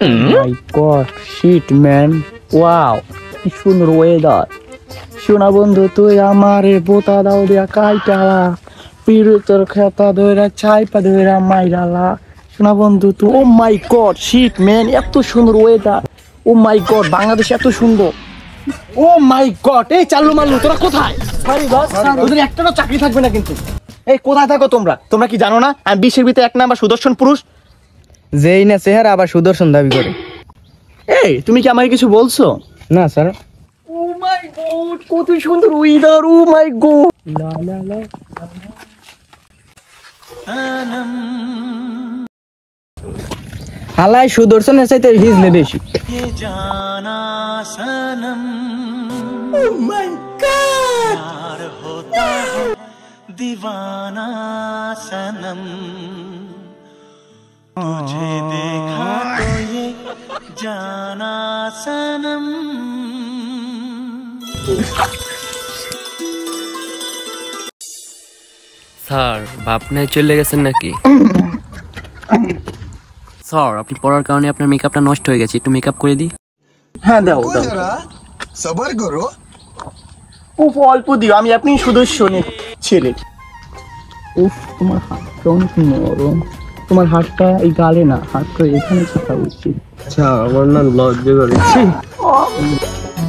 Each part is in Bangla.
মাই গড শিট ম্যান, ওয়াও কি সুন্দর ওয়েদার। শোনা বন্ধু তুই আমারে বোতা দাও দিয়া কাইটালা, পিরুতর খেতা ধইরা ছাইপা ধইরা মাইরালা। শোনা বন্ধু তুই, ও মাই গড শিট ম্যান, এত সুন্দর ওয়েদার। ও মাই গড বাংলাদেশ এত সুন্দর। ও মাই গড, এই চাল্লু মাল্লু তোরা কোথায়? সরি বস, ওদের একটাও চাকরি থাকবে না কিন্তু। এই কোথায় থাকো তোমরা? তোমরা কি জানো না আমি বিশ্বের ভিতরে 1 নাম্বার সুদর্শন পুরুষ? যেই না চেহারা আবার সুদর্শন দাবি করে। এই তুমি কি আমাকে কিছু বলছো? না স্যার। ও মাই গড কত সুন্দর ওয়েদার, ও মাই গড। লা লা লা হালাই সুদর্শনের চাইতে হিজলে বেশি। ও মাই গড दीवाना सनम तुझे देखा तो ये जाना सनम। স্যার ভাবনায় চলে গেছেন নাকি? স্যার আপনি পড়ার কারণে আপনার মেকআপটা নষ্ট হয়ে গেছে, একটু মেকআপ করে দিই। হ্যাঁ দাও দাও, সবার করো। উফ অল্প দিও, আমি আপনি সুদর্শনের ছেলে। উফ তোমার হাতটা অনেক নরম, তোমার হাতটা এই গালে না, হাতটা এখানে থাকা উচিত। আচ্ছা আমার না লজ্জা করেছি।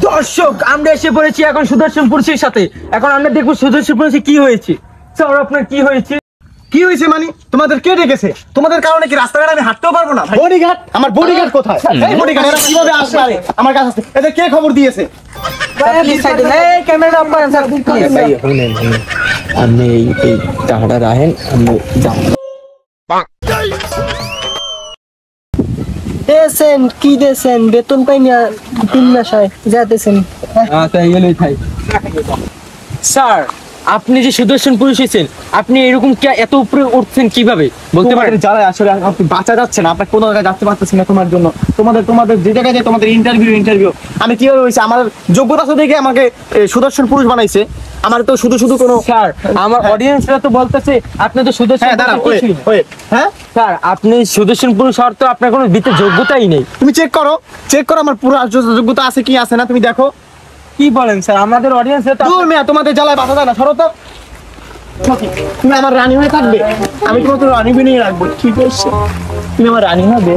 দর্শক আমরা এসে পড়েছি এখন সুদর্শন পুরুষের সাথে। এখন আমরা দেখবো সুদর্শন পুরুষের কি হয়েছে। স্যার আপনার কি হয়েছে? কি হয়েছে মানে? তোমাদের কে ডেকেছে? তোমাদের কারণে কি রাস্তাঘাটে আমি হাঁটতেও পারবো না? বডিগার্ড, আমার বডিগার্ড কোথায়? এই বডিগার্ড এরা কিভাবে আসবে আমার কাছে? এদের কে খবর দিয়েছে? ক্যামেরা অফ করেন স্যার। আপনি এই টাকাটা রাখেন, আমি যাবো। দেন কি দেন? বেতন পাইনি 3 মাস হয় যাতেছেন। আচ্ছা এগুলোই থাই। স্যার আপনি যে সুদর্শন পুরুষ হয়েছেন, আপনি এরকম এত উপরে উঠছেন কিভাবে বলতে পারেন? যারা আসলে আপনি বাঁচা যাচ্ছে না, আপনার কোনো জায়গায় যাচ্ছে পারতেছি না তোমার জন্য। তোমাদের যে জায়গায় যায় তোমাদের ইন্টারভিউ আমি কিভাবে হয়েছে? আমার যোগ্যতা দেখে আমাকে সুদর্শন পুরুষ বানাইছে। আমার তো শুধু কোনো স্যার আমার অডিয়েন্সরা তো বলতেছে আপনি তো সুদর্শন। হ্যাঁ স্যার আপনি সুদর্শন পুরুষ হওয়ার তো আপনার কোনো ভিতরে যোগ্যতাই নেই। তুমি চেক করো আমার পুরো যোগ্যতা আছে কি আছে না, তুমি দেখো। কি বলেন স্যার? আমাদের অডিয়েন্সরা তো তোমাদের জ্বালায় বাধা দেয় না, সরো তো। তুমি আমার রানী হয়ে থাকবে, আমি তোমাকে রানী বানিয়ে রাখবো, ঠিক আছে? তুমি আমার রানী হবে।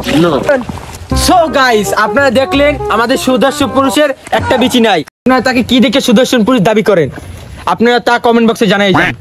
সো গাইস আপনারা দেখলেন আমাদের সুদর্শন পুরুষের একটা বিচি নাই। আপনারা তাকে কি দেখে সুদর্শন পুরুষ দাবি করেন আপনারা তা কমেন্ট বক্সে জানাই যান।